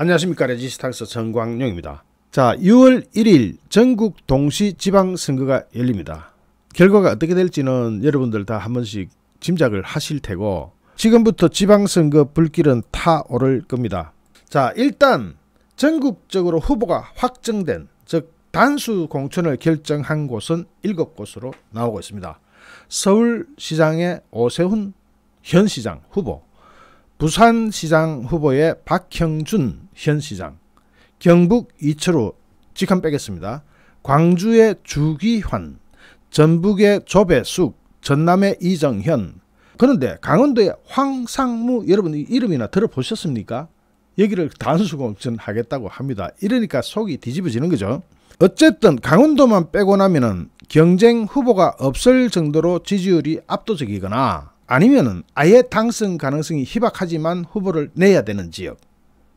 안녕하십니까. 레지스탕스 정광용입니다. 자, 6월 1일 전국 동시 지방선거가 열립니다. 결과가 어떻게 될지는 여러분들 다 한 번씩 짐작을 하실 테고, 지금부터 지방선거 불길은 타오를 겁니다. 자, 일단 전국적으로 후보가 확정된, 즉 단수 공천을 결정한 곳은 7곳으로 나오고 있습니다. 서울시장의 오세훈 현 시장 후보, 부산시장 후보의 박형준 현 시장, 경북 이철우 직함 빼겠습니다. 광주의 주기환, 전북의 조배숙, 전남의 이정현. 그런데 강원도의 황상무, 여러분 이름이나 들어보셨습니까? 여기를 단수공천하겠다고 합니다. 이러니까 속이 뒤집어지는 거죠. 어쨌든 강원도만 빼고 나면은 경쟁 후보가 없을 정도로 지지율이 압도적이거나 아니면은 아예 당선 가능성이 희박하지만 후보를 내야 되는 지역,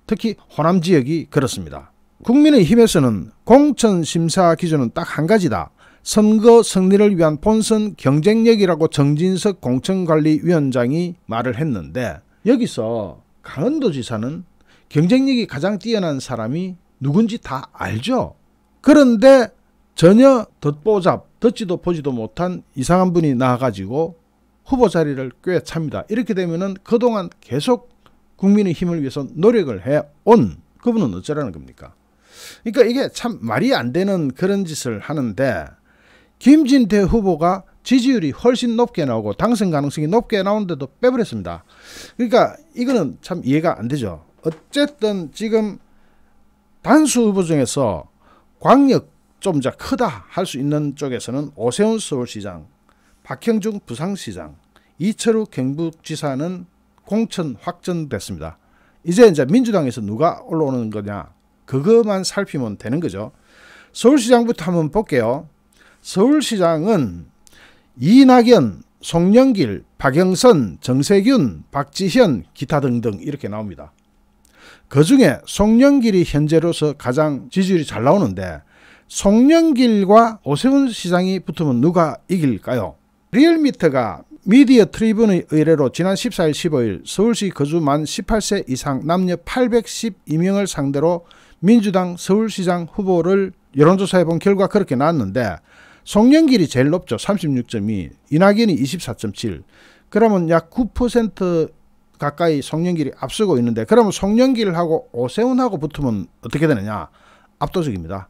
특히 호남 지역이 그렇습니다. 국민의힘에서는 공천 심사 기준은 딱 한 가지다. 선거 승리를 위한 본선 경쟁력이라고 정진석 공천관리위원장이 말을 했는데, 여기서 강원도지사는 경쟁력이 가장 뛰어난 사람이 누군지 다 알죠. 그런데 전혀 덧보잡, 듣지도 보지도 못한 이상한 분이 나와가지고 후보 자리를 꿰찹니다. 이렇게 되면은 그동안 계속 국민의힘을 위해서 노력을 해온 그분은 어쩌라는 겁니까? 그러니까 이게 참 말이 안 되는 그런 짓을 하는데, 김진태 후보가 지지율이 훨씬 높게 나오고 당선 가능성이 높게 나오는데도 빼버렸습니다. 그러니까 이거는 참 이해가 안 되죠. 어쨌든 지금 단수 후보 중에서 광역 좀 이제 크다 할 수 있는 쪽에서는 오세훈 서울시장, 박형준 부산시장, 이철우 경북지사는 공천 확정됐습니다. 이제 민주당에서 누가 올라오는 거냐, 그것만 살피면 되는 거죠. 서울시장부터 한번 볼게요. 서울시장은 이낙연, 송영길, 박영선, 정세균, 박지현, 기타 등등 이렇게 나옵니다. 그 중에 송영길이 현재로서 가장 지지율이 잘 나오는데, 송영길과 오세훈 시장이 붙으면 누가 이길까요? 리얼미터가 미디어 트리뷴의 의뢰로 지난 14일 15일 서울시 거주 만 18세 이상 남녀 812명을 상대로 민주당 서울시장 후보를 여론조사해 본 결과 그렇게 나왔는데, 송영길이 제일 높죠. 36.2, 이낙연이 24.7. 그러면 약 9% 가까이 송영길이 앞서고 있는데, 그러면 송영길하고 오세훈하고 붙으면 어떻게 되느냐? 압도적입니다.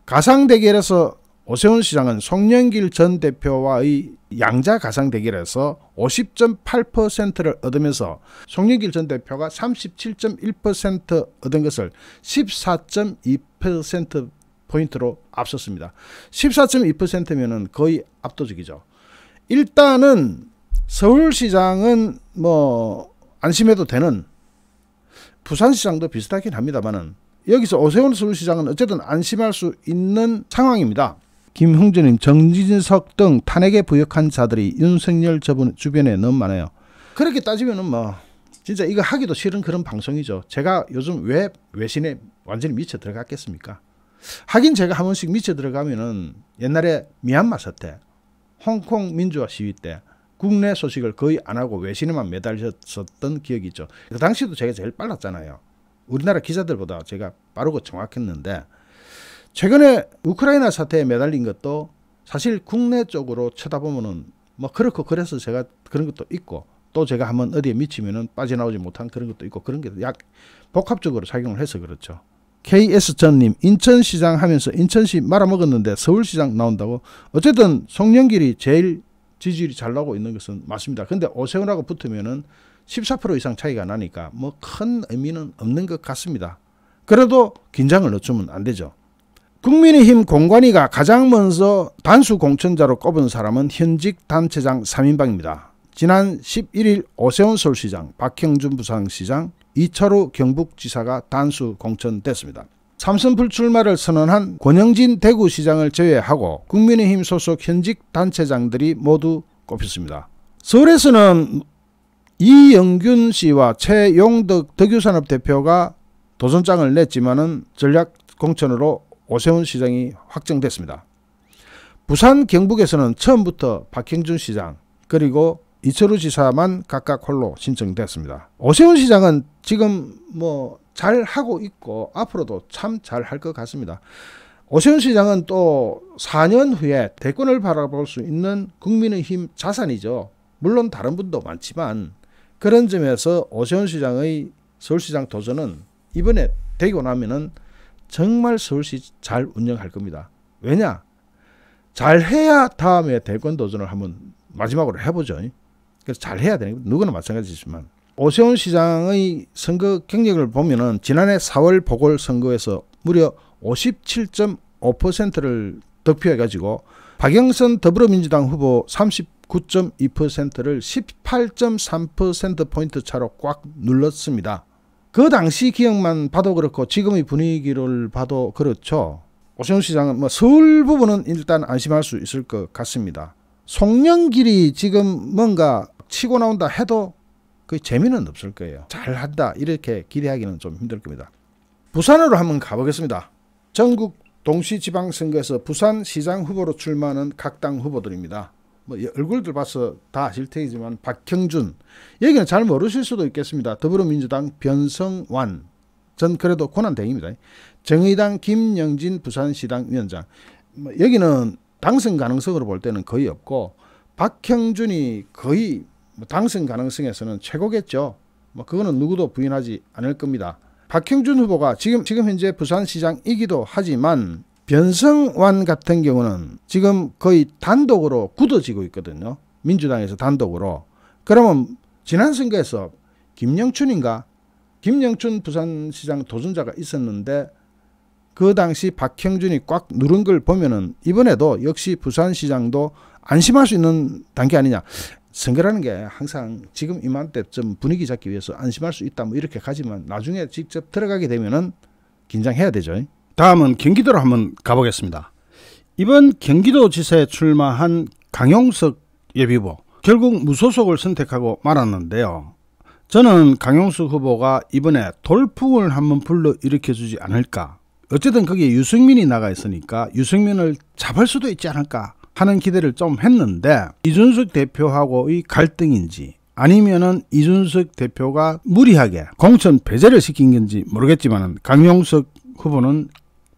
가상 대결에서 오세훈 시장은 송영길 전 대표와의 양자 가상 대결에서 50.8%를 얻으면서 송영길 전 대표가 37.1% 얻은 것을 14.2%포인트로 앞섰습니다. 14.2%면은 거의 압도적이죠. 일단은 서울시장은 뭐 안심해도 되는, 부산시장도 비슷하긴 합니다만은 여기서 오세훈 서울시장은 어쨌든 안심할 수 있는 상황입니다. 김흥준님, 정진석 등 탄핵에 부역한 자들이 윤석열 주변에 너무 많아요. 그렇게 따지면은 뭐 진짜 이거 하기도 싫은 그런 방송이죠. 제가 요즘 왜 외신에 완전히 미쳐 들어갔겠습니까? 하긴 제가 한 번씩 미쳐 들어가면은 옛날에 미얀마 사태, 홍콩 민주화 시위 때 국내 소식을 거의 안 하고 외신에만 매달렸었던 기억이 있죠. 그 당시도 제가 제일 빨랐잖아요. 우리나라 기자들보다 제가 빠르고 정확했는데, 최근에 우크라이나 사태에 매달린 것도 사실 국내 쪽으로 쳐다보면은 뭐 그렇고 그래서 제가 그런 것도 있고, 또 제가 한번 어디에 미치면은 빠져나오지 못한 그런 것도 있고, 그런 게 약 복합적으로 작용을 해서 그렇죠. KS전님, 인천시장 하면서 인천시 말아먹었는데 서울시장 나온다고? 어쨌든 송영길이 제일 지지율이 잘 나오고 있는 것은 맞습니다. 근데 오세훈하고 붙으면은 14% 이상 차이가 나니까 뭐 큰 의미는 없는 것 같습니다. 그래도 긴장을 늦추면 안 되죠. 국민의힘 공관위가 가장 먼저 단수 공천자로 꼽은 사람은 현직 단체장 3인방입니다. 지난 11일 오세훈 서울시장, 박형준 부산시장, 이철우 경북지사가 단수 공천됐습니다. 삼선 불출마를 선언한 권영진 대구시장을 제외하고 국민의힘 소속 현직 단체장들이 모두 꼽혔습니다. 서울에서는 이영균 씨와 최용덕 덕유산업 대표가 도전장을 냈지만은 전략 공천으로 오세훈 시장이 확정됐습니다. 부산 경북에서는 처음부터 박형준 시장 그리고 이철우 지사만 각각 홀로 신청됐습니다. 오세훈 시장은 지금 뭐 잘 하고 있고 앞으로도 참 잘 할 것 같습니다. 오세훈 시장은 또 4년 후에 대권을 바라볼 수 있는 국민의힘 자산이죠. 물론 다른 분도 많지만 그런 점에서 오세훈 시장의 서울시장 도전은 이번에 되고 나면은 정말 서울시 잘 운영할 겁니다. 왜냐? 잘해야 다음에 대권 도전을 한번 마지막으로 해보죠. 그래서 잘해야 되는 거 누구나 마찬가지지만 오세훈 시장의 선거 경력을 보면은 지난해 4월 보궐선거에서 무려 57.5%를 득표해가지고 박영선 더불어민주당 후보 39.2%를 18.3%포인트 차로 꽉 눌렀습니다. 그 당시 기억만 봐도 그렇고 지금의 분위기를 봐도 그렇죠. 오세훈 시장은 뭐 서울 부분은 일단 안심할 수 있을 것 같습니다. 송영길이 지금 뭔가 치고 나온다 해도 그 재미는 없을 거예요. 잘한다 이렇게 기대하기는 좀 힘들 겁니다. 부산으로 한번 가보겠습니다. 전국 동시지방선거에서 부산시장 후보로 출마하는 각 당 후보들입니다. 뭐 얼굴들 봐서 다 아실 테지만 박형준, 여기는 잘 모르실 수도 있겠습니다. 더불어민주당 변성완, 전 그래도 고난대행입니다. 정의당 김영진 부산시당 위원장, 뭐 여기는 당선 가능성으로 볼 때는 거의 없고 박형준이 거의 당선 가능성에서는 최고겠죠. 뭐 그거는 누구도 부인하지 않을 겁니다. 박형준 후보가 지금 현재 부산시장이기도 하지만 변성완 같은 경우는 지금 거의 단독으로 굳어지고 있거든요. 민주당에서 단독으로. 그러면 지난 선거에서 김영춘 부산시장 도전자가 있었는데 그 당시 박형준이 꽉 누른 걸 보면은 이번에도 역시 부산시장도 안심할 수 있는 단계 아니냐. 선거라는 게 항상 지금 이맘때쯤 분위기 잡기 위해서 안심할 수 있다 뭐 이렇게 가지만 나중에 직접 들어가게 되면은 긴장해야 되죠. 다음은 경기도로 한번 가보겠습니다. 이번 경기도지사에 출마한 강용석 예비후보, 결국 무소속을 선택하고 말았는데요. 저는 강용석 후보가 이번에 돌풍을 한번 불러일으켜주지 않을까. 어쨌든 거기에 유승민이 나가 있으니까 유승민을 잡을 수도 있지 않을까 하는 기대를 좀 했는데 이준석 대표하고의 갈등인지 아니면은 이준석 대표가 무리하게 공천 배제를 시킨 건지 모르겠지만 강용석 후보는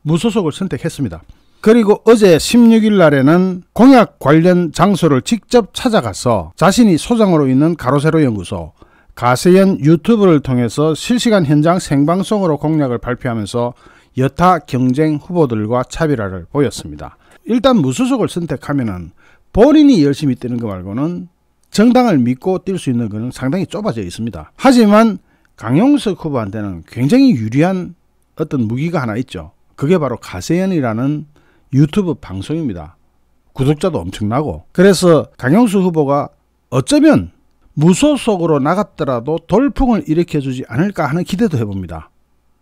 무소속을 선택했습니다. 그리고 어제 16일 날에는 공약 관련 장소를 직접 찾아가서 자신이 소장으로 있는 가로세로 연구소 가세연 유튜브를 통해서 실시간 현장 생방송으로 공약을 발표하면서 여타 경쟁 후보들과 차별화를 보였습니다. 일단 무소속을 선택하면은 본인이 열심히 뛰는 거 말고는 정당을 믿고 뛸 수 있는 것은 상당히 좁아져 있습니다. 하지만 강용석 후보한테는 굉장히 유리한 어떤 무기가 하나 있죠. 그게 바로 가세연이라는 유튜브 방송입니다. 구독자도 엄청나고. 그래서 강용석 후보가 어쩌면 무소속으로 나갔더라도 돌풍을 일으켜주지 않을까 하는 기대도 해봅니다.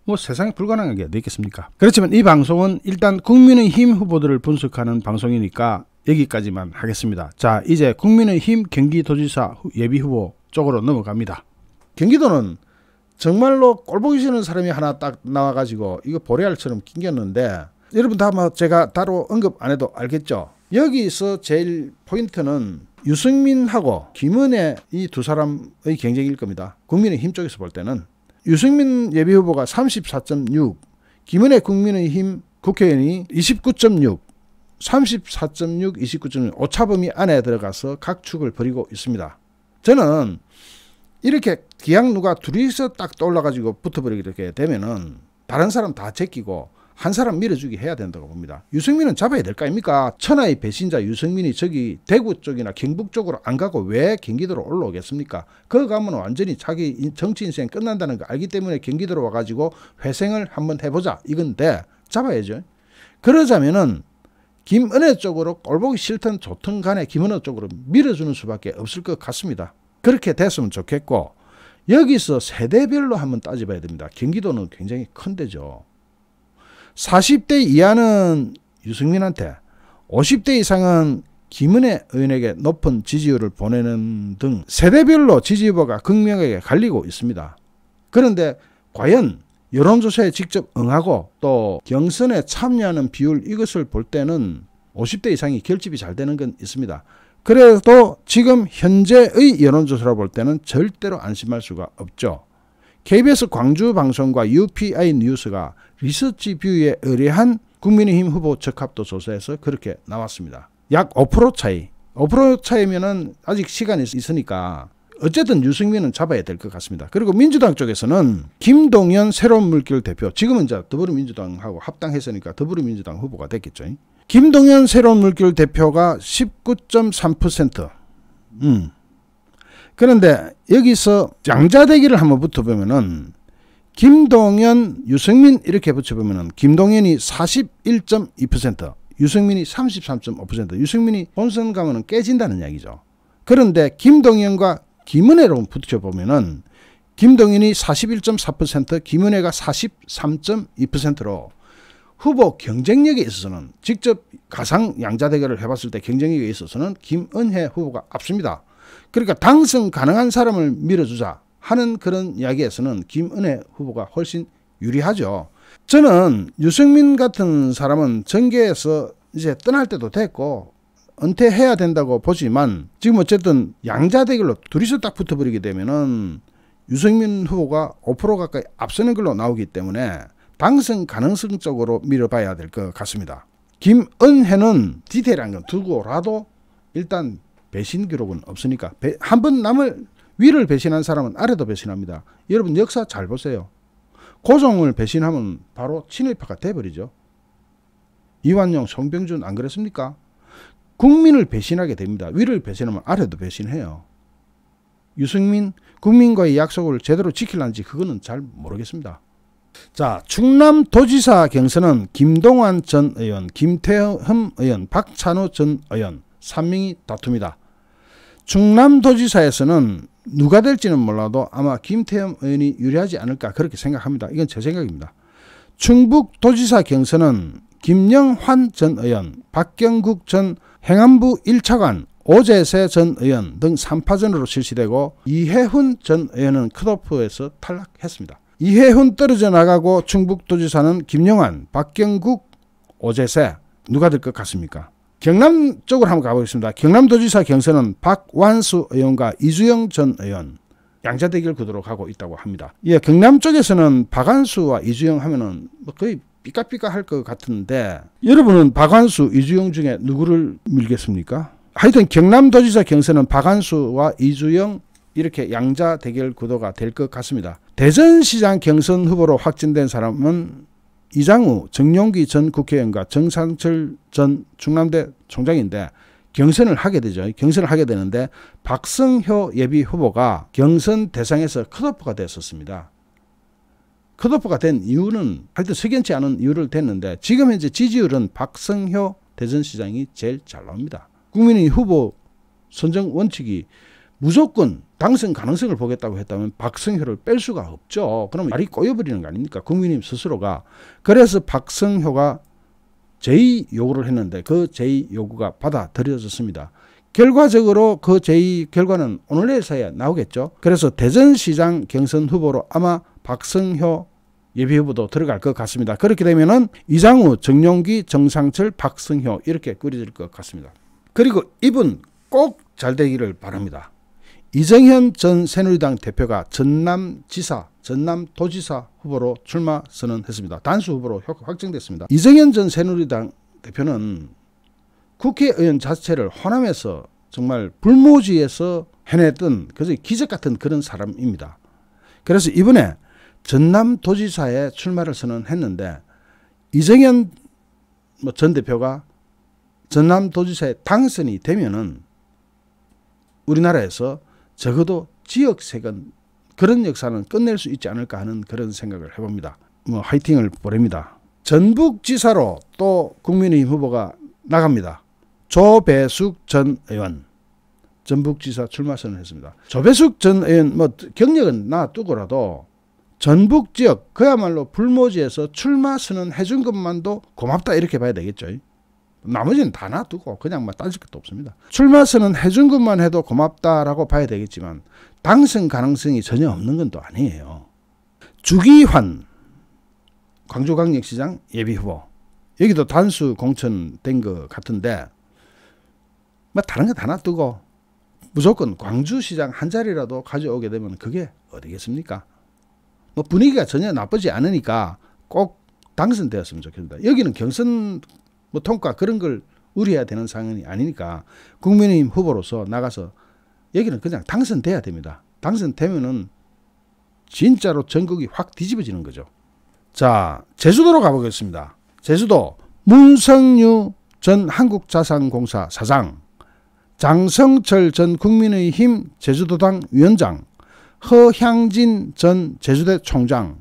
뭐 세상에 불가능한 게 어디 있겠습니까? 그렇지만 이 방송은 일단 국민의힘 후보들을 분석하는 방송이니까 여기까지만 하겠습니다. 자, 이제 국민의힘 경기도지사 예비후보 쪽으로 넘어갑니다. 경기도는 정말로 꼴보기 싫은 사람이 하나 딱 나와가지고 이거 보레알처럼 낑겼는데 여러분 다 뭐 제가 따로 언급 안 해도 알겠죠. 여기서 제일 포인트는 유승민하고 김은혜 이 두 사람의 경쟁일 겁니다. 국민의힘 쪽에서 볼 때는 유승민 예비후보가 34.6, 김은혜 국민의힘 국회의원이 29.6, 34.6, 29.6 오차범위 안에 들어가서 각축을 벌이고 있습니다. 저는 이렇게 기왕 누가 둘이서 딱 떠올라가지고 붙어버리게 되면은 다른 사람 다 제끼고 한 사람 밀어주기 해야 된다고 봅니다. 유승민은 잡아야 될 거 아닙니까? 천하의 배신자 유승민이 저기 대구 쪽이나 경북 쪽으로 안 가고 왜 경기도로 올라오겠습니까? 거기 가면 완전히 자기 정치 인생 끝난다는 거 알기 때문에 경기도로 와가지고 회생을 한번 해보자 이건데 잡아야죠. 그러자면은 김은혜 쪽으로 꼴보기 싫든 좋든 간에 김은혜 쪽으로 밀어주는 수밖에 없을 것 같습니다. 그렇게 됐으면 좋겠고 여기서 세대별로 한번 따져봐야 됩니다. 경기도는 굉장히 큰 데죠. 40대 이하는 유승민한테 50대 이상은 김은혜 의원에게 높은 지지율을 보내는 등 세대별로 지지 후보가 극명하게 갈리고 있습니다. 그런데 과연 여론조사에 직접 응하고 또 경선에 참여하는 비율 이것을 볼 때는 50대 이상이 결집이 잘 되는 건 있습니다. 그래도 지금 현재의 여론조사로 볼 때는 절대로 안심할 수가 없죠. KBS 광주방송과 UPI 뉴스가 리서치뷰에 의뢰한 국민의힘 후보 적합도 조사에서 그렇게 나왔습니다. 약 5% 차이. 5% 차이면은 아직 시간이 있으니까 어쨌든 유승민은 잡아야 될 것 같습니다. 그리고 민주당 쪽에서는 김동연 새로운 물결 대표, 지금은 이제 더불어민주당하고 합당했으니까 더불어민주당 후보가 됐겠죠. 김동연 새로운 물결 대표가 19.3%. 그런데 여기서 양자대기를 한번 붙어보면은 김동연, 유승민 이렇게 붙여보면은 김동연이 41.2%, 유승민이 33.5%, 유승민이 본선 가면은 깨진다는 이야기죠. 그런데 김동연과 김은혜로 붙여보면은 김동연이 41.4%, 김은혜가 43.2%로 후보 경쟁력에 있어서는 직접 가상 양자 대결을 해봤을 때 경쟁력에 있어서는 김은혜 후보가 앞섭니다. 그러니까 당선 가능한 사람을 밀어주자 하는 그런 이야기에서는 김은혜 후보가 훨씬 유리하죠. 저는 유승민 같은 사람은 정계에서 이제 떠날 때도 됐고 은퇴해야 된다고 보지만 지금 어쨌든 양자 대결로 둘이서 딱 붙어버리게 되면은 유승민 후보가 5% 가까이 앞서는 걸로 나오기 때문에 당선 가능성 쪽으로 밀어봐야 될 것 같습니다. 김은혜는 디테일한 건 두고라도 일단 배신 기록은 없으니까 한번 남을 위를 배신한 사람은 아래도 배신합니다. 여러분 역사 잘 보세요. 고종을 배신하면 바로 친일파가 돼버리죠. 이완용, 송병준 안 그랬습니까? 국민을 배신하게 됩니다. 위를 배신하면 아래도 배신해요. 유승민 국민과의 약속을 제대로 지킬는지 그거는 잘 모르겠습니다. 자, 충남도지사 경선은 김동완 전 의원, 김태흠 의원, 박찬호 전 의원 3명이 다툽니다. 충남도지사에서는 누가 될지는 몰라도 아마 김태흠 의원이 유리하지 않을까 그렇게 생각합니다. 이건 제 생각입니다. 충북도지사 경선은 김영환 전 의원, 박경국 전 행안부 1차관, 오재세 전 의원 등 3파전으로 실시되고 이해훈 전 의원은 컷오프에서 탈락했습니다. 이해훈 떨어져 나가고 충북도지사는 김영환, 박경국, 오재세 누가 될 것 같습니까? 경남 쪽으로 한번 가보겠습니다. 경남도지사 경선은 박완수 의원과 이주영 전 의원 양자대결 구도로 가고 있다고 합니다. 예, 경남 쪽에서는 박완수와 이주영 하면은 거의 삐까삐까 할 것 같은데 여러분은 박완수, 이주영 중에 누구를 밀겠습니까? 하여튼 경남도지사 경선은 박완수와 이주영 이렇게 양자 대결 구도가 될 것 같습니다. 대전시장 경선 후보로 확진된 사람은 이장우, 정용기 전 국회의원과 정상철 전 충남대 총장인데 경선을 하게 되죠. 경선을 하게 되는데 박성효 예비 후보가 경선 대상에서 컷오프가 됐었습니다. 컷오프가 된 이유는 하여튼 석연치 않은 이유를 댔는데 지금 현재 지지율은 박성효 대전시장이 제일 잘 나옵니다. 국민의 후보 선정 원칙이 무조건 당선 가능성을 보겠다고 했다면 박성효를 뺄 수가 없죠. 그러면 말이 꼬여버리는 거 아닙니까? 국민의힘 스스로가. 그래서 박성효가 제의 요구를 했는데 그 제의 요구가 받아들여졌습니다. 결과적으로 그 제의 결과는 오늘 내일 사이에 나오겠죠. 그래서 대전시장 경선 후보로 아마 박성효 예비후보도 들어갈 것 같습니다. 그렇게 되면은 이장우, 정용기, 정상철, 박성효 이렇게 꾸려질 것 같습니다. 그리고 이분 꼭 잘 되기를 바랍니다. 이정현 전 새누리당 대표가 전남지사, 전남도지사 후보로 출마 선언했습니다. 단수 후보로 확정됐습니다. 이정현 전 새누리당 대표는 국회의원 자체를 호남에서 정말 불모지에서 해냈던 기적 같은 그런 사람입니다. 그래서 이번에 전남도지사에 출마를 선언했는데 이정현 전 대표가 전남도지사에 당선이 되면은 우리나라에서 적어도 지역세건 그런 역사는 끝낼 수 있지 않을까 하는 그런 생각을 해봅니다. 화이팅을 보냅니다. 전북지사로 또 국민의힘 후보가 나갑니다. 조배숙 전 의원 전북지사 출마 선언했습니다. 조배숙 전 의원 경력은 놔두고라도 전북지역 그야말로 불모지에서 출마 선언해준 것만도 고맙다 이렇게 봐야 되겠죠. 나머지는 다 놔두고 그냥 따질 것도 없습니다. 출마 선언해준 것만 해도 고맙다라고 봐야 되겠지만 당선 가능성이 전혀 없는 건 또 아니에요. 주기환 광주광역시장 예비후보 여기도 단수 공천된 것 같은데 다른 거 다 놔두고 무조건 광주시장 한 자리라도 가져오게 되면 그게 어디겠습니까? 뭐 분위기가 전혀 나쁘지 않으니까 꼭 당선되었으면 좋겠습니다. 여기는 경선 뭐 통과 그런 걸 우려해야 되는 상황이 아니니까 국민의힘 후보로서 나가서 여기는 그냥 당선돼야 됩니다. 당선되면은 진짜로 전국이 확 뒤집어지는 거죠. 자, 제주도로 가보겠습니다. 제주도 문성유 전 한국자산공사 사장, 장성철 전 국민의힘 제주도당 위원장, 허향진 전 제주대 총장,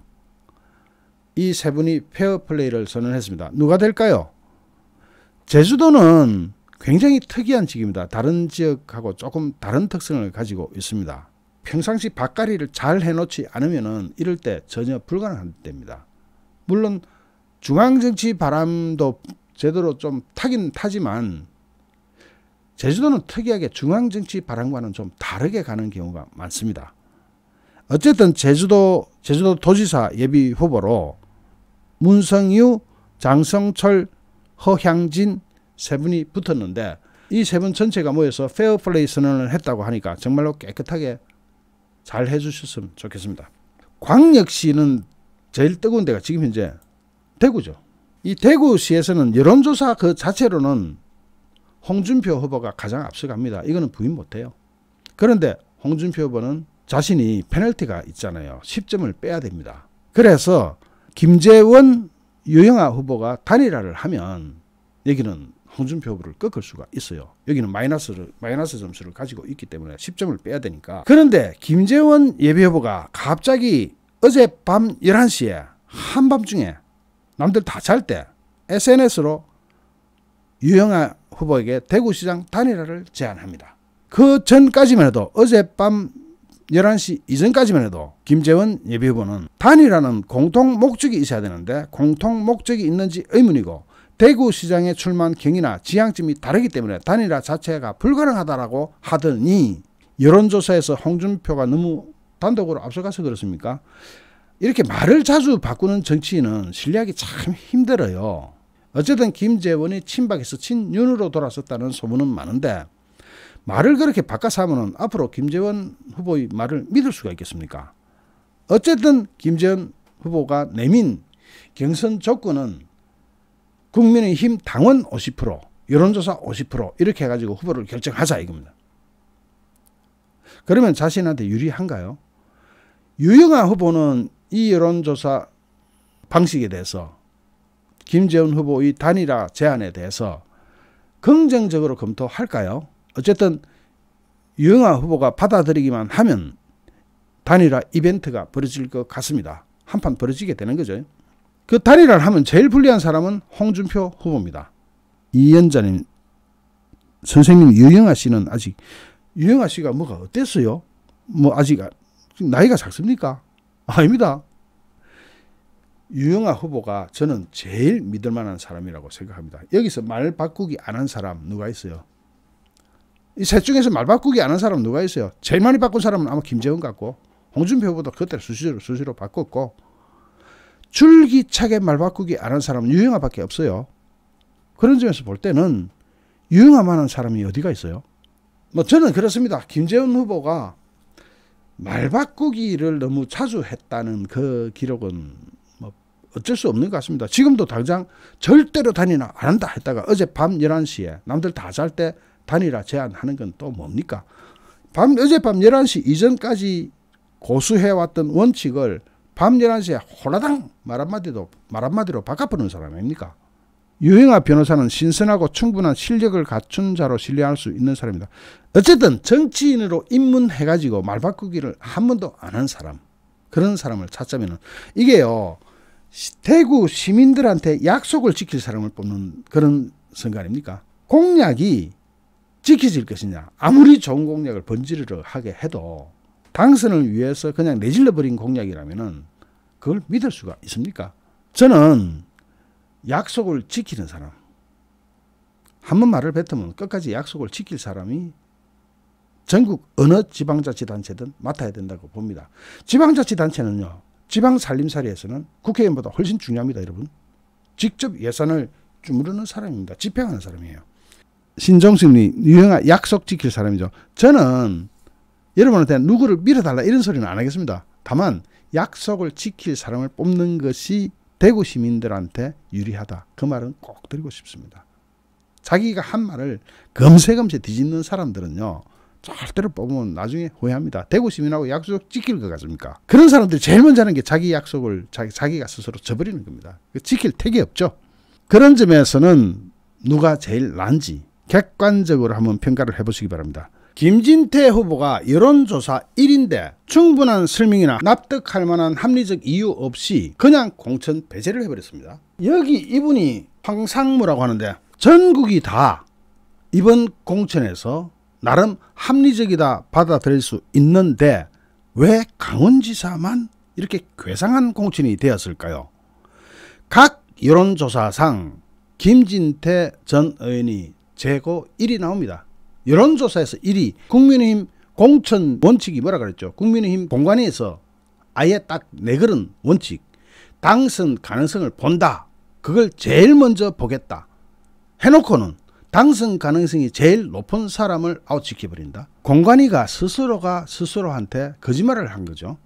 이 세 분이 페어플레이를 선언했습니다. 누가 될까요? 제주도는 굉장히 특이한 지역입니다. 다른 지역하고 조금 다른 특성을 가지고 있습니다. 평상시 밭갈이를 잘 해놓지 않으면 이럴 때 전혀 불가능한 때입니다. 물론 중앙정치 바람도 제대로 좀 타긴 타지만 제주도는 특이하게 중앙정치 바람과는 좀 다르게 가는 경우가 많습니다. 어쨌든 제주도 도지사 예비 후보로 문성유, 장성철, 허향진 세 분이 붙었는데 이 세 분 전체가 모여서 페어플레이 선언을 했다고 하니까 정말로 깨끗하게 잘 해주셨으면 좋겠습니다. 광역시는 제일 뜨거운 데가 지금 현재 대구죠. 이 대구시에서는 여론조사 그 자체로는 홍준표 후보가 가장 앞서갑니다. 이거는 부인 못해요. 그런데 홍준표 후보는 자신이 페널티가 있잖아요. 10점을 빼야 됩니다. 그래서 김재원, 유영아 후보가 단일화를 하면 여기는 홍준표 후보를 꺾을 수가 있어요. 여기는 마이너스 점수를 가지고 있기 때문에 10점을 빼야 되니까. 그런데 김재원 예비후보가 갑자기 어젯밤 11시에 한밤중에 남들 다 잘 때 SNS로 유영아 후보에게 대구시장 단일화를 제안합니다. 그 전까지만 해도 어젯밤 11시 이전까지만 해도 김재원 예비후보는 단일화는 공통 목적이 있어야 되는데 공통 목적이 있는지 의문이고 대구시장에 출마한 경위나 지향점이 다르기 때문에 단일화 자체가 불가능하다라고 하더니 여론조사에서 홍준표가 너무 단독으로 앞서가서 그렇습니까? 이렇게 말을 자주 바꾸는 정치인은 신뢰하기 참 힘들어요. 어쨌든 김재원이 친박에서 친윤으로 돌아섰다는 소문은 많은데 말을 그렇게 바꿔서 하면 앞으로 김재원 후보의 말을 믿을 수가 있겠습니까? 어쨌든 김재원 후보가 내민 경선 조건은 국민의힘 당원 50%, 여론조사 50% 이렇게 해가지고 후보를 결정하자 이겁니다. 그러면 자신한테 유리한가요? 유영아 후보는 이 여론조사 방식에 대해서 김재원 후보의 단일화 제안에 대해서 긍정적으로 검토할까요? 어쨌든 유영아 후보가 받아들이기만 하면 단일화 이벤트가 벌어질 것 같습니다. 한판 벌어지게 되는 거죠. 그 단일화를 하면 제일 불리한 사람은 홍준표 후보입니다. 이연자님, 선생님 유영아 씨는 아직 유영아 씨가 뭐가 어땠어요? 뭐 아직 나이가 작습니까? 아닙니다. 유영아 후보가 저는 제일 믿을 만한 사람이라고 생각합니다. 여기서 말 바꾸기 안 한 사람 누가 있어요? 이 셋 중에서 말 바꾸기 안 한 사람 누가 있어요? 제일 많이 바꾼 사람은 아마 김재원 같고 홍준표 후보도 그때 수시로 바꿨고 줄기차게 말 바꾸기 안 한 사람은 유영아밖에 없어요. 그런 점에서 볼 때는 유영아만한 사람이 어디가 있어요? 뭐 저는 그렇습니다. 김재원 후보가 말 바꾸기를 너무 자주 했다는 그 기록은 뭐 어쩔 수 없는 것 같습니다. 지금도 당장 절대로 단일화 안 한다 했다가 어젯밤 11시에 남들 다 잘 때 단일화 제안하는 건 또 뭡니까? 어젯밤 11시 이전까지 고수해왔던 원칙을 밤 11시에 홀라당 말 한마디로 바꿔버리는 사람 아닙니까? 유영아 변호사는 신선하고 충분한 실력을 갖춘 자로 신뢰할 수 있는 사람입니다. 어쨌든 정치인으로 입문해가지고 말 바꾸기를 한 번도 안 한 사람, 그런 사람을 찾자면은 이게요, 대구 시민들한테 약속을 지킬 사람을 뽑는 그런 선거 아닙니까? 공약이 지켜질 것이냐, 아무리 좋은 공약을 번지르르 하게 해도 당선을 위해서 그냥 내질러 버린 공약이라면은 그걸 믿을 수가 있습니까? 저는 약속을 지키는 사람, 한 번 말을 뱉으면 끝까지 약속을 지킬 사람이 전국 어느 지방자치단체든 맡아야 된다고 봅니다. 지방자치단체는요, 지방살림살이에서는 국회의원보다 훨씬 중요합니다. 여러분, 직접 예산을 주무르는 사람입니다. 집행하는 사람이에요. 신종식님, 유영아 약속 지킬 사람이죠. 저는 여러분한테 누구를 밀어달라 이런 소리는 안 하겠습니다. 다만 약속을 지킬 사람을 뽑는 것이 대구 시민들한테 유리하다. 그 말은 꼭 드리고 싶습니다. 자기가 한 말을 금세금세 뒤집는 사람들은요, 절대로 뽑으면 나중에 후회합니다. 대구 시민하고 약속 지킬 것 같습니까? 그런 사람들이 제일 먼저 하는 게 자기 약속을 자기가 스스로 저버리는 겁니다. 지킬 택이 없죠. 그런 점에서는 누가 제일 난지 객관적으로 한번 평가를 해보시기 바랍니다. 김진태 후보가 여론조사 1인데 충분한 설명이나 납득할 만한 합리적 이유 없이 그냥 공천 배제를 해버렸습니다. 여기 이분이 황상무라고 하는데 전국이 다 이번 공천에서 나름 합리적이다 받아들일 수 있는데 왜 강원지사만 이렇게 괴상한 공천이 되었을까요? 각 여론조사상 김진태 전 의원이 최고 1위 나옵니다. 여론조사에서 1위. 국민의힘 공천 원칙이 뭐라 그랬죠? 국민의힘 공관위에서 아예 딱 내걸은 원칙. 당선 가능성을 본다. 그걸 제일 먼저 보겠다. 해놓고는 당선 가능성이 제일 높은 사람을 아웃시켜버린다. 공관위가 스스로한테 거짓말을 한 거죠.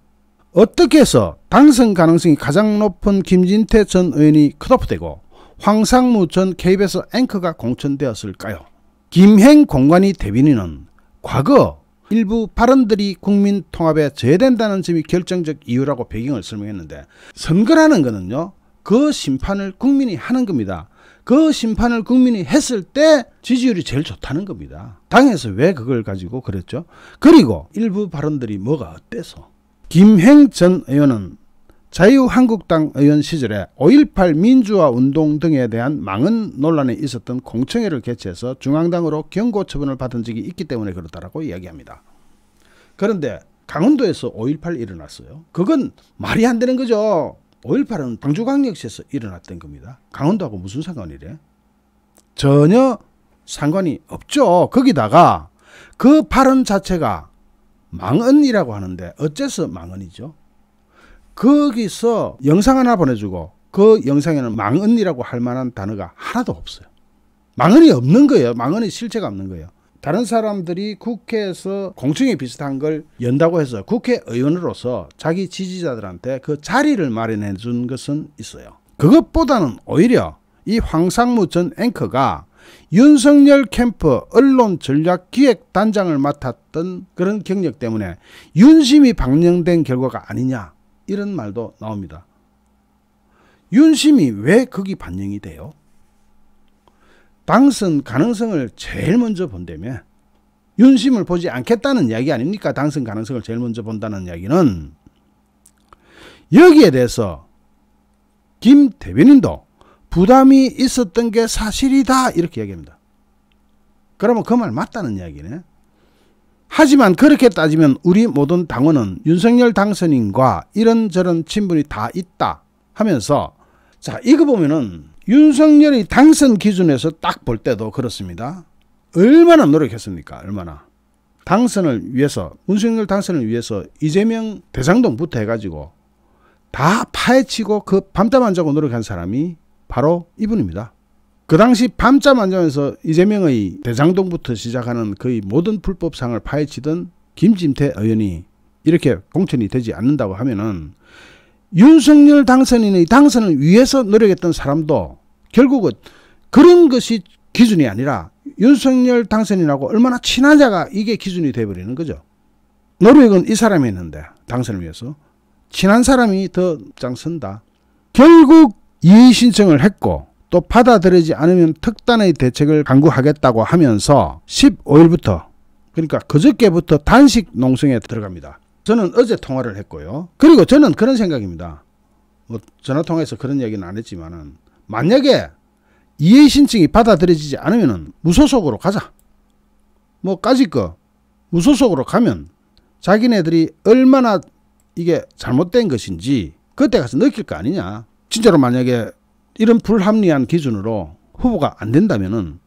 어떻게 해서 당선 가능성이 가장 높은 김진태 전 의원이 컷오프되고 황상무 전 KBS 앵커가 공천되었을까요? 김행 공관위 대변인은 과거 일부 발언들이 국민 통합에 저해된다는 점이 결정적 이유라고 배경을 설명했는데, 선거라는 거는요, 그 심판을 국민이 하는 겁니다. 그 심판을 국민이 했을 때 지지율이 제일 좋다는 겁니다. 당에서 왜 그걸 가지고 그랬죠? 그리고 일부 발언들이 뭐가 어때서? 김행 전 의원은 자유한국당 의원 시절에 5.18 민주화 운동 등에 대한 망언 논란에 있었던 공청회를 개최해서 중앙당으로 경고 처분을 받은 적이 있기 때문에 그렇다라고 이야기합니다. 그런데 강원도에서 5.18 일어났어요. 그건 말이 안 되는 거죠. 5.18은 광주광역시에서 일어났던 겁니다. 강원도하고 무슨 상관이래? 전혀 상관이 없죠. 거기다가 그 발언 자체가 망언이라고 하는데 어째서 망언이죠? 거기서 영상 하나 보내주고 그 영상에는 망언이라고 할 만한 단어가 하나도 없어요. 망언이 없는 거예요. 망언이 실체가 없는 거예요. 다른 사람들이 국회에서 공청회 비슷한 걸 연다고 해서 국회의원으로서 자기 지지자들한테 그 자리를 마련해 준 것은 있어요. 그것보다는 오히려 이 황상무 전 앵커가 윤석열 캠프 언론전략기획단장을 맡았던 그런 경력 때문에 윤심이 방영된 결과가 아니냐, 이런 말도 나옵니다. 윤심이 왜 거기 반영이 돼요? 당선 가능성을 제일 먼저 본다며. 윤심을 보지 않겠다는 이야기 아닙니까? 당선 가능성을 제일 먼저 본다는 이야기는. 여기에 대해서 김 대변인도 부담이 있었던 게 사실이다, 이렇게 이야기합니다. 그러면 그 말 맞다는 이야기네. 하지만 그렇게 따지면 우리 모든 당원은 윤석열 당선인과 이런저런 친분이 다 있다 하면서, 자, 이거 보면은 윤석열의 당선 기준에서 딱 볼 때도 그렇습니다. 얼마나 노력했습니까? 얼마나. 당선을 위해서, 윤석열 당선을 위해서 이재명 대장동부터 해가지고 다 파헤치고 그 밤잠 안 자고 노력한 사람이 바로 이분입니다. 그 당시 밤잠 안 자면서 이재명의 대장동부터 시작하는 거의 모든 불법상을 파헤치던 김진태 의원이 이렇게 공천이 되지 않는다고 하면은 윤석열 당선인의 당선을 위해서 노력했던 사람도 결국은 그런 것이 기준이 아니라 윤석열 당선인하고 얼마나 친하냐가 이게 기준이 돼버리는 거죠. 노력은 이 사람이 했는데 당선을 위해서 친한 사람이 더 앞장선다. 결국 이의 신청을 했고 또 받아들이지 않으면 특단의 대책을 강구하겠다고 하면서 15일부터, 그러니까 그저께부터 단식 농성에 들어갑니다. 저는 어제 통화를 했고요. 그리고 저는 그런 생각입니다. 뭐 전화통화에서 그런 얘기는 안 했지만은, 만약에 이의 신청이 받아들여지지 않으면 무소속으로 가자. 뭐 까짓거 무소속으로 가면 자기네들이 얼마나 이게 잘못된 것인지 그때 가서 느낄 거 아니냐. 진짜로 만약에 이런 불합리한 기준으로 후보가 안 된다면은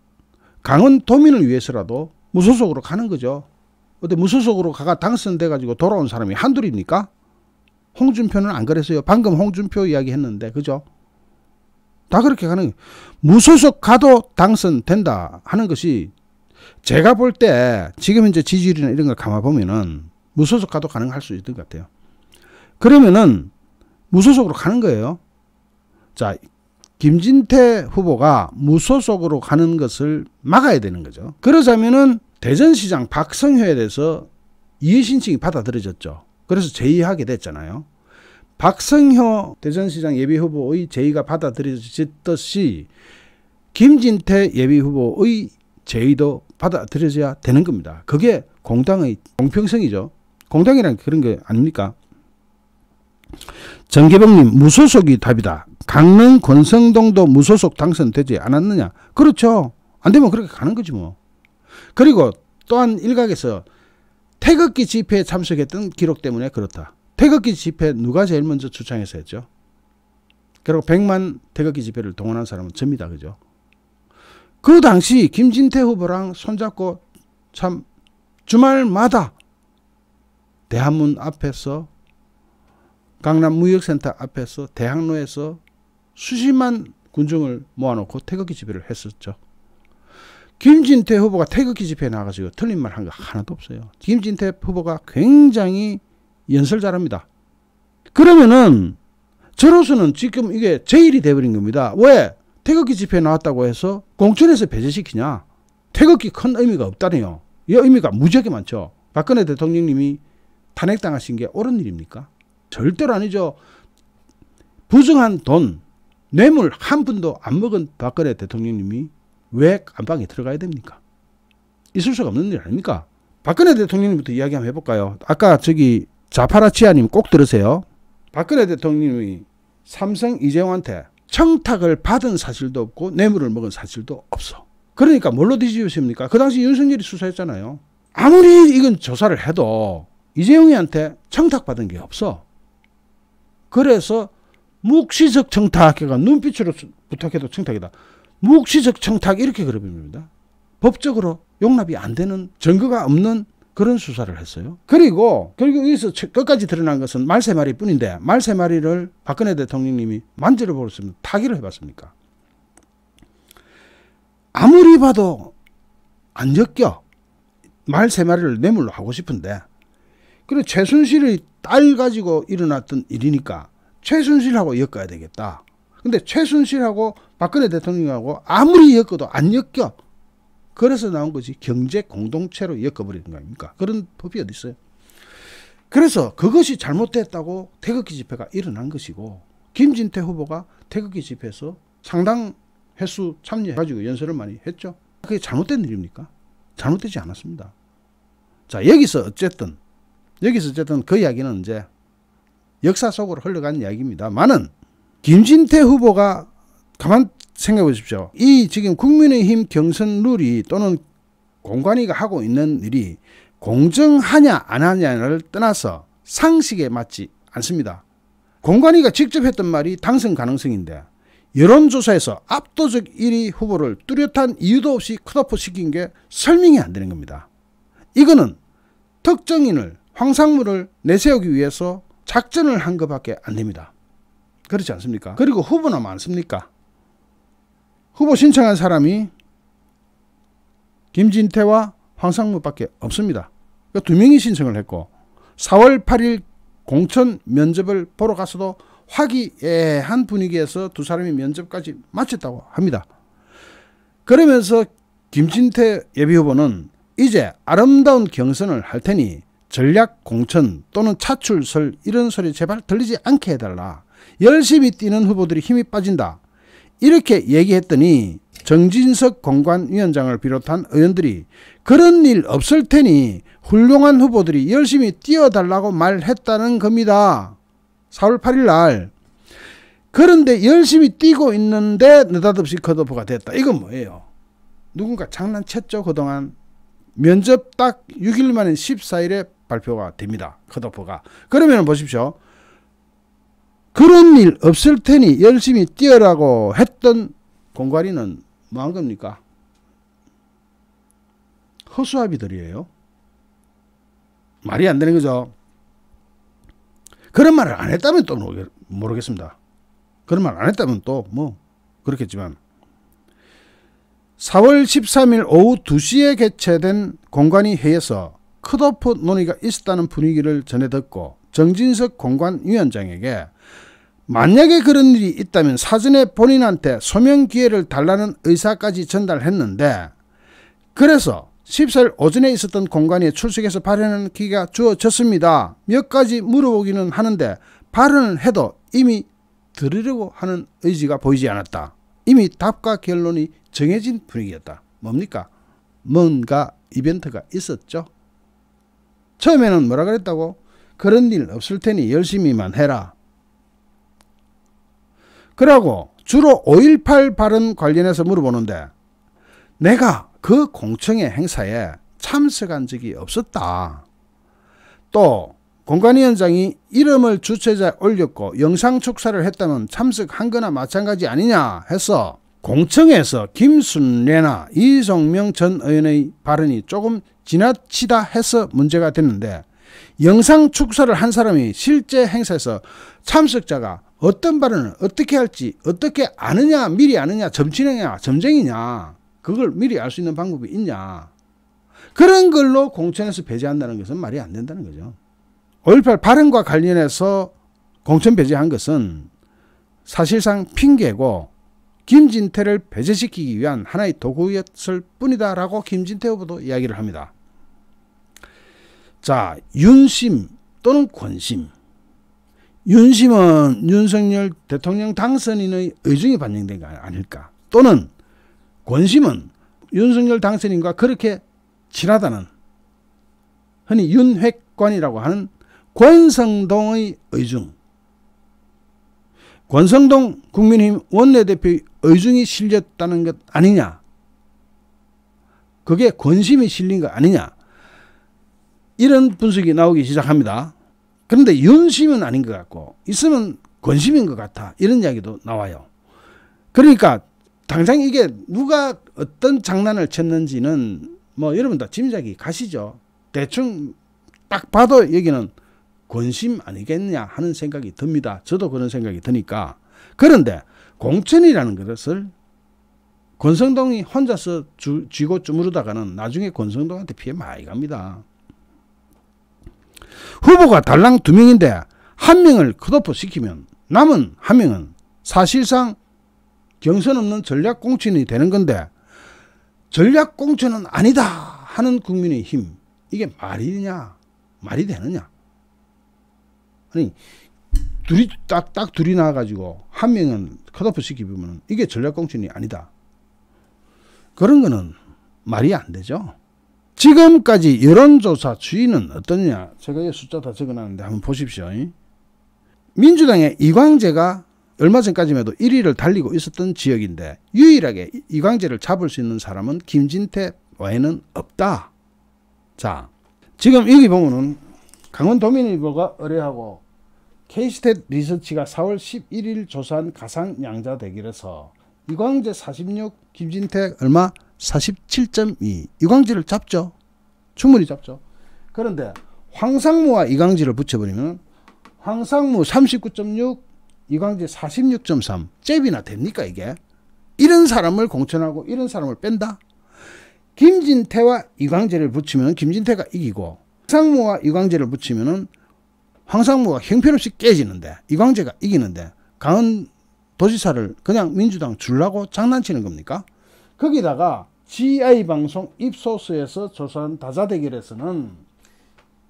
강원도민을 위해서라도 무소속으로 가는 거죠. 근데 무소속으로 가가 당선돼 가지고 돌아온 사람이 한둘입니까? 홍준표는 안 그랬어요. 방금 홍준표 이야기 했는데, 그죠? 다 그렇게 가는 거예요. 무소속 가도 당선된다 하는 것이, 제가 볼 때 지금 현재 지지율이나 이런 걸 감아보면은 무소속 가도 가능할 수 있을 것 같아요. 그러면은 무소속으로 가는 거예요. 자, 김진태 후보가 무소속으로 가는 것을 막아야 되는 거죠. 그러자면은 대전시장 박성효에 대해서 이의 신청이 받아들여졌죠. 그래서 제의하게 됐잖아요. 박성효 대전시장 예비후보의 제의가 받아들여졌듯이 김진태 예비후보의 제의도 받아들여져야 되는 겁니다. 그게 공당의 공평성이죠. 공당이란 그런 게 아닙니까? 정계봉님, 무소속이 답이다. 강릉 권성동도 무소속 당선되지 않았느냐? 그렇죠. 안 되면 그렇게 가는 거지 뭐. 그리고 또한 일각에서 태극기 집회에 참석했던 기록 때문에 그렇다. 태극기 집회 누가 제일 먼저 주창해서 했죠? 그리고 100만 태극기 집회를 동원한 사람은 접니다. 그죠? 그 당시 김진태 후보랑 손잡고 참 주말마다 대한문 앞에서 강남무역센터 앞에서 대학로에서 수십만 군중을 모아놓고 태극기 집회를 했었죠. 김진태 후보가 태극기 집회에 나가지고 틀린 말 한 거 하나도 없어요. 김진태 후보가 굉장히 연설 잘합니다. 그러면은 저로서는 지금 이게 제일이 돼버린 겁니다. 왜? 태극기 집회에 나왔다고 해서 공천에서 배제시키냐? 태극기 큰 의미가 없다네요. 이 의미가 무지하게 많죠. 박근혜 대통령님이 탄핵당하신 게 옳은 일입니까? 절대로 아니죠. 부정한 돈, 뇌물 한 푼도 안 먹은 박근혜 대통령님이 왜 안방에 들어가야 됩니까? 있을 수가 없는 일 아닙니까? 박근혜 대통령님부터 이야기 한번 해볼까요? 아까 저기 자파라치아님 꼭 들으세요. 박근혜 대통령이 삼성 이재용한테 청탁을 받은 사실도 없고 뇌물을 먹은 사실도 없어. 그러니까 뭘로 뒤집으십니까? 그 당시 윤석열이 수사했잖아요. 아무리 이건 조사를 해도 이재용이한테 청탁받은 게 없어. 그래서 묵시적 청탁해가 눈빛으로 부탁해도 청탁이다. 묵시적 청탁 이렇게 그려봅니다. 법적으로 용납이 안 되는 증거가 없는 그런 수사를 했어요. 그리고 결국 여기서 끝까지 드러난 것은 말 세 마리 뿐인데 말 세 마리를 박근혜 대통령님이 만지를 보았으면 타기를 해봤습니까? 아무리 봐도 안 엮여. 말 세 마리를 뇌물로 하고 싶은데 그리고 최순실의 딸 가지고 일어났던 일이니까 최순실하고 엮어야 되겠다. 근데 최순실하고 박근혜 대통령하고 아무리 엮어도 안 엮여. 그래서 나온 거지. 경제 공동체로 엮어버리는 거 아닙니까? 그런 법이 어디 있어요? 그래서 그것이 잘못됐다고 태극기 집회가 일어난 것이고 김진태 후보가 태극기 집회에서 상당 횟수 참여해가지고 연설을 많이 했죠. 그게 잘못된 일입니까? 잘못되지 않았습니다. 자, 여기서 어쨌든 그 이야기는 이제 역사 속으로 흘러간 이야기입니다만은 김진태 후보가 가만 생각해 보십시오. 이 지금 국민의힘 경선 룰이 또는 공관위가 하고 있는 일이 공정하냐 안 하냐를 떠나서 상식에 맞지 않습니다. 공관위가 직접 했던 말이 당선 가능성인데 여론조사에서 압도적 1위 후보를 뚜렷한 이유도 없이 컷오프 시킨 게 설명이 안 되는 겁니다. 이거는 특정인을 황상무를 내세우기 위해서 작전을 한 것밖에 안 됩니다. 그렇지 않습니까? 그리고 후보나 많습니까? 후보 신청한 사람이 김진태와 황상무밖에 없습니다. 두 명이 신청을 했고 4월 8일 공천 면접을 보러 가서도 화기애애한 분위기에서 두 사람이 면접까지 마쳤다고 합니다. 그러면서 김진태 예비후보는 이제 아름다운 경선을 할 테니 전략 공천 또는 차출설 이런 소리 제발 들리지 않게 해달라. 열심히 뛰는 후보들이 힘이 빠진다. 이렇게 얘기했더니 정진석 공관위원장을 비롯한 의원들이 그런 일 없을 테니 훌륭한 후보들이 열심히 뛰어달라고 말했다는 겁니다. 4월 8일 날. 그런데 열심히 뛰고 있는데 느닷없이 컷오프가 됐다. 이건 뭐예요? 누군가 장난쳤죠. 그동안. 면접 딱 6일 만에 14일에 발표가 됩니다. 컷오프가. 그러면 보십시오. 그런 일 없을 테니 열심히 뛰어라고 했던 공관위는 뭐 한 겁니까? 허수아비들이에요. 말이 안 되는 거죠. 그런 말을 안 했다면 또 모르겠습니다. 그런 말 안 했다면 또 뭐 그렇겠지만 4월 13일 오후 2시에 개최된 공관위 회의에서 컷오프 논의가 있었다는 분위기를 전해 듣고 정진석 공관위원장에게 만약에 그런 일이 있다면 사전에 본인한테 소명 기회를 달라는 의사까지 전달했는데, 그래서 14일 오전에 있었던 공관위에 출석해서 발언하는 기회가 주어졌습니다. 몇 가지 물어보기는 하는데 발언을 해도 이미 들으려고 하는 의지가 보이지 않았다. 이미 답과 결론이 정해진 분위기였다. 뭡니까? 뭔가 이벤트가 있었죠. 처음에는 뭐라 그랬다고? 그런 일 없을 테니 열심히만 해라. 그러고 주로 5.18 발언 관련해서 물어보는데, 내가 그 공청회 행사에 참석한 적이 없었다. 또 공관위원장이 이름을 주최자에 올렸고 영상 축사를 했다면 참석한 거나 마찬가지 아니냐 해서 공청회에서 김순례나 이종명 전 의원의 발언이 조금 지나치다 해서 문제가 됐는데, 영상 축사를 한 사람이 실제 행사에서 참석자가 어떤 발언을 어떻게 할지 어떻게 아느냐, 미리 아느냐, 점치느냐, 점쟁이냐, 그걸 미리 알 수 있는 방법이 있냐. 그런 걸로 공천에서 배제한다는 것은 말이 안 된다는 거죠. 5.18 발언과 관련해서 공천 배제한 것은 사실상 핑계고 김진태를 배제시키기 위한 하나의 도구였을 뿐이다 라고 김진태 후보도 이야기를 합니다. 자, 윤심 또는 권심. 윤심은 윤석열 대통령 당선인의 의중이 반영된 거 아닐까. 또는 권심은 윤석열 당선인과 그렇게 친하다는, 흔히 윤핵관이라고 하는 권성동의 의중. 권성동 국민의힘 원내대표의 의중이 실렸다는 것 아니냐. 그게 권심이 실린 거 아니냐. 이런 분석이 나오기 시작합니다. 그런데 윤심은 아닌 것 같고 있으면 권심인 것 같아. 이런 이야기도 나와요. 그러니까 당장 이게 누가 어떤 장난을 쳤는지는 뭐 여러분 다 짐작이 가시죠. 대충 딱 봐도 여기는 권심 아니겠냐 하는 생각이 듭니다. 저도 그런 생각이 드니까. 그런데 공천이라는 것을 권성동이 혼자서 쥐고 주무르다가는 나중에 권성동한테 피해 많이 갑니다. 후보가 달랑 2명인데 1명을 컷오프 시키면 남은 1명은 사실상 경선 없는 전략공천이 되는 건데, 전략공천은 아니다 하는 국민의힘, 이게 말이냐, 말이 되느냐. 아니 둘이 딱 둘이 나와가지고 1명은 컷오프 시키면 이게 전략공천이 아니다. 그런 거는 말이 안 되죠. 지금까지 여론조사 추이는 어떠냐. 제가 이 숫자 다 적어놨는데 한번 보십시오. 민주당의 이광재가 얼마 전까지만 해도 1위를 달리고 있었던 지역인데 유일하게 이광재를 잡을 수 있는 사람은 김진태 외에는 없다. 자, 지금 여기 보면은 강원도민일보가 의뢰하고 K스탯 리서치가 4월 11일 조사한 가상 양자 대결에서 이광재 46, 김진태 얼마? 47.2. 이광재를 잡죠. 충분히 잡죠. 그런데 황상무와 이광재를 붙여버리면 황상무 39.6, 이광재 46.3. 잽이나 됩니까 이게? 이런 사람을 공천하고 이런 사람을 뺀다? 김진태와 이광재를 붙이면 김진태가 이기고, 황상무와 이광재를 붙이면 황상무가 형편없이 깨지는데 이광재가 이기는데, 강원도지사를 그냥 민주당 주려고 장난치는 겁니까? 거기다가 GI방송 입소스에서 조사한 다자대결에서는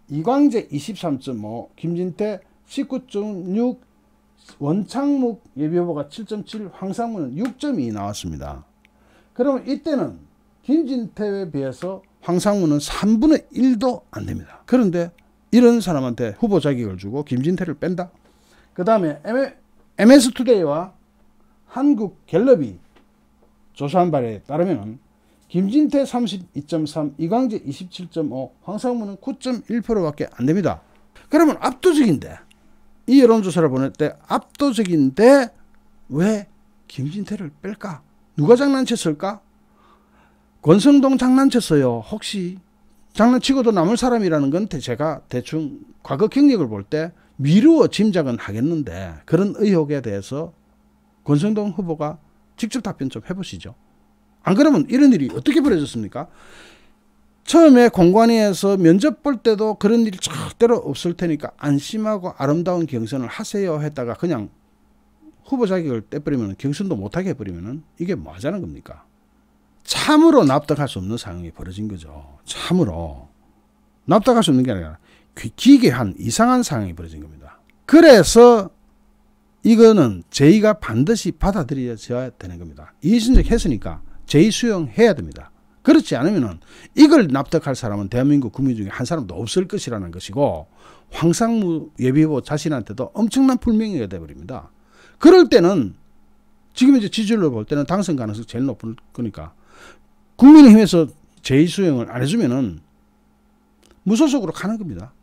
이광재 23.5, 김진태 19.6, 원창묵 예비후보가 7.7, 황상무는 6.2 나왔습니다. 그러면 이때는 김진태에 비해서 황상무는 3분의 1도 안 됩니다. 그런데 이런 사람한테 후보 자격을 주고 김진태를 뺀다. 그 다음에 MS투데이와 한국갤럽이 조사한 바에 따르면 김진태 32.3, 이광재 27.5, 황상무는 9.1%밖에 안 됩니다. 그러면 압도적인데, 이 여론조사를 보낼 때 압도적인데 왜 김진태를 뺄까? 누가 장난쳤을까? 권성동 장난쳤어요. 혹시 장난치고도 남을 사람이라는 건 제가 대충 과거 경력을 볼 때 미루어 짐작은 하겠는데, 그런 의혹에 대해서 권성동 후보가 직접 답변 좀 해보시죠. 안 그러면 이런 일이 어떻게 벌어졌습니까? 처음에 공관위에서 면접 볼 때도 그런 일 절대로 없을 테니까 안심하고 아름다운 경선을 하세요 했다가 그냥 후보 자격을 떼버리면 경선도 못하게 해버리면 이게 뭐 하자는 겁니까? 참으로 납득할 수 없는 상황이 벌어진 거죠. 참으로. 납득할 수 없는 게 아니라 기괴한 이상한 상황이 벌어진 겁니다. 그래서 이거는 제의가 반드시 받아들여져야 되는 겁니다. 이의신적 했으니까 제의 수용해야 됩니다. 그렇지 않으면 이걸 납득할 사람은 대한민국 국민 중에 한 사람도 없을 것이라는 것이고 황상무 예비후보 자신한테도 엄청난 불명예가 되어버립니다. 그럴 때는 지금 이제 지지율로 볼 때는 당선 가능성이 제일 높을 거니까 국민의힘에서 제의 수용을 안 해주면은 무소속으로 가는 겁니다.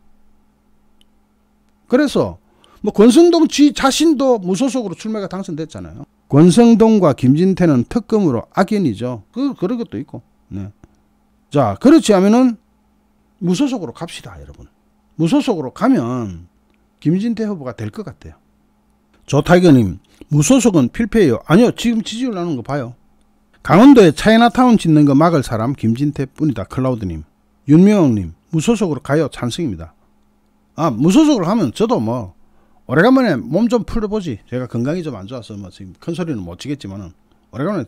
그래서 뭐 권성동 지 자신도 무소속으로 출마가 당선됐잖아요. 권성동과 김진태는 특검으로 악연이죠. 그런 것도 있고. 네. 자, 그렇지 않으면은 무소속으로 갑시다, 여러분. 무소속으로 가면 김진태 후보가 될 것 같아요. 조타이거님, 무소속은 필패예요. 아니요, 지금 지지율 나는 거 봐요. 강원도에 차이나타운 짓는 거 막을 사람 김진태 뿐이다. 클라우드님. 윤명옥님, 무소속으로 가요. 찬성입니다. 아, 무소속으로 하면 저도 뭐 오래간만에 몸 좀 풀어보지. 제가 건강이 좀 안 좋아서 뭐 지금 큰 소리는 못 치겠지만은 오래간만에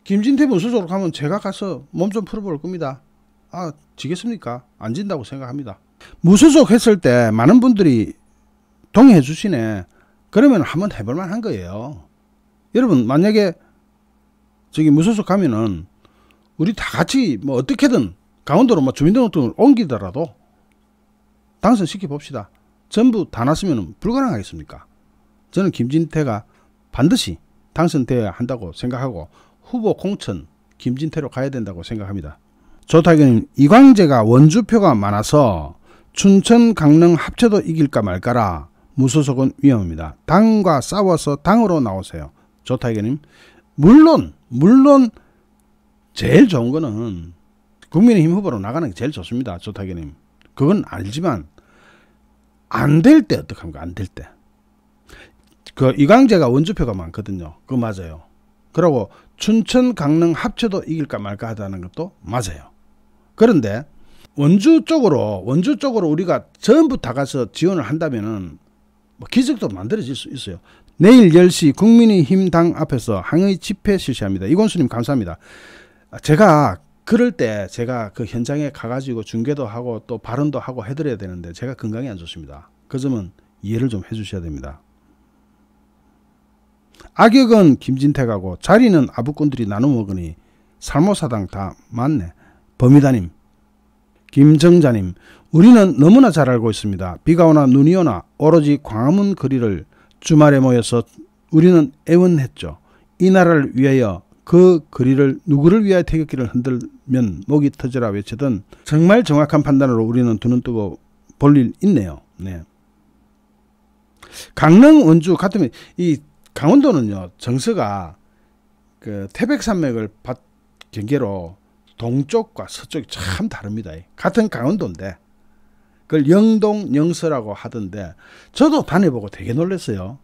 김진태 무소속으로 가면 제가 가서 몸 좀 풀어볼 겁니다. 아, 지겠습니까? 안 진다고 생각합니다. 무소속 했을 때 많은 분들이 동의해 주시네. 그러면 한번 해볼 만한 거예요. 여러분, 만약에 저기 무소속 가면은 우리 다 같이 뭐 어떻게든 강원도로 뭐 주민등록증을 옮기더라도 당선시켜 봅시다. 전부 다 났으면 불가능하겠습니까? 저는 김진태가 반드시 당선되어야 한다고 생각하고 후보 공천 김진태로 가야 된다고 생각합니다. 조타기님, 이광재가 원주표가 많아서 춘천 강릉 합쳐도 이길까 말까라. 무소속은 위험합니다. 당과 싸워서 당으로 나오세요. 조타기님, 물론 제일 좋은 거는 국민의힘 후보로 나가는 게 제일 좋습니다. 조타기님, 그건 알지만 안 될 때 어떡합니까? 안 될 때. 그 이광재가 원주표가 많거든요. 그거 맞아요. 그리고 춘천 강릉 합쳐도 이길까 말까 하다는 것도 맞아요. 그런데 원주 쪽으로 우리가 전부 다 가서 지원을 한다면은 뭐 기적도 만들어질 수 있어요. 내일 10시 국민의힘 당 앞에서 항의 집회 실시합니다. 이권수님 감사합니다. 제가 그럴 때 제가 그 현장에 가가지고 중계도 하고 또 발언도 하고 해드려야 되는데 제가 건강이 안 좋습니다. 그 점은 이해를 좀 해주셔야 됩니다. 악역은 김진태가고 자리는 아부꾼들이 나눠 먹으니 살모사당 다 맞네. 범이다님, 김정자님, 우리는 너무나 잘 알고 있습니다. 비가 오나 눈이 오나 오로지 광화문 거리를 주말에 모여서 우리는 애원했죠. 이 나라를 위하여 그 거리를 누구를 위하여 태극기를 흔들면 목이 터져라 외치던 정말 정확한 판단으로 우리는 두 눈 뜨고 볼 일 있네요. 네. 강릉 원주 같으면 이 강원도는요, 정서가 그 태백산맥을 경계로 동쪽과 서쪽이 참 다릅니다. 같은 강원도인데 그걸 영동 영서라고 하던데 저도 다녀보고 되게 놀랐어요.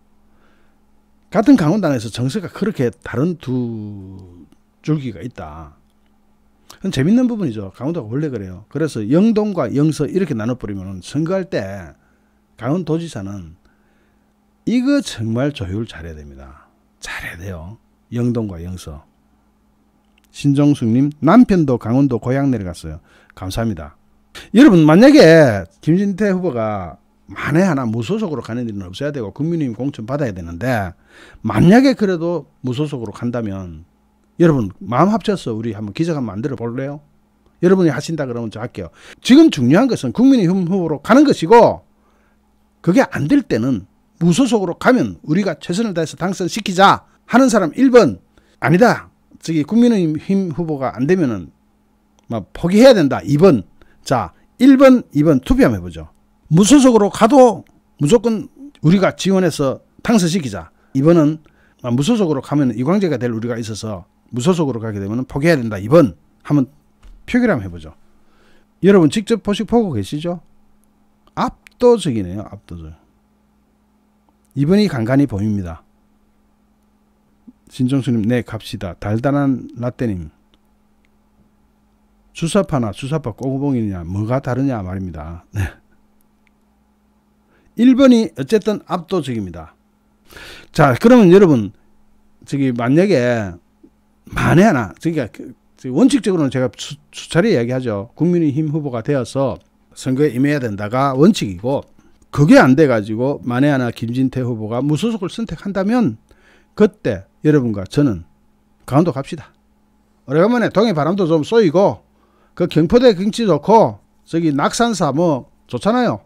같은 강원도 안에서 정서가 그렇게 다른 두 줄기가 있다. 그건 재밌는 부분이죠. 강원도가 원래 그래요. 그래서 영동과 영서 이렇게 나눠버리면 선거할 때 강원도지사는 이거 정말 조율 잘해야 됩니다. 잘해야 돼요. 영동과 영서. 신정숙님, 남편도 강원도 고향 내려갔어요. 감사합니다. 여러분, 만약에 김진태 후보가 만에 하나 무소속으로 가는 일은 없어야 되고 국민의힘 공천 받아야 되는데 만약에 그래도 무소속으로 간다면 여러분 마음 합쳐서 우리 한번 기적 한번 만들어 볼래요? 여러분이 하신다 그러면 저 할게요. 지금 중요한 것은 국민의힘 후보로 가는 것이고 그게 안 될 때는 무소속으로 가면 우리가 최선을 다해서 당선시키자 하는 사람 1번, 아니다, 저기 국민의힘 후보가 안 되면은 막 포기해야 된다 2번. 자, 1번 2번 투표 한번 해보죠. 무소속으로 가도 무조건 우리가 지원해서 당선시키자. 2번은 무소속으로 가면 이광재가 될 우리가 있어서 무소속으로 가게 되면 포기해야 된다. 2번 한번 표기를 한번 해보죠. 여러분 직접 보고 계시죠? 압도적이네요. 압도적. 2번이 간간히 보입니다. 신정수님, 네 갑시다. 달달한 라떼님, 주사파나 주사파 꼬구봉이냐 뭐가 다르냐 말입니다. 네. 1번이 어쨌든 압도적입니다. 자, 그러면 여러분 저기 만약에 만에 하나 그러니까 원칙적으로는 제가 수차례 이야기하죠. 국민의힘 후보가 되어서 선거에 임해야 된다가 원칙이고 그게 안 돼가지고 만에 하나 김진태 후보가 무소속을 선택한다면 그때 여러분과 저는 강원도 갑시다. 오래간만에 동해 바람도 좀 쏘이고 그 경포대 경치 좋고 저기 낙산사 뭐 좋잖아요.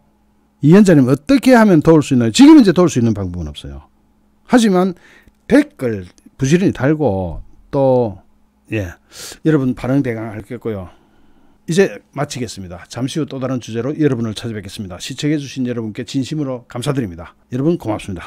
이 위원장님 어떻게 하면 도울 수 있나요? 지금 이제 도울 수 있는 방법은 없어요. 하지만 댓글 부지런히 달고 또 여러분 반응 대강 하겠고요. 이제 마치겠습니다. 잠시 후 또 다른 주제로 여러분을 찾아뵙겠습니다. 시청해 주신 여러분께 진심으로 감사드립니다. 여러분 고맙습니다.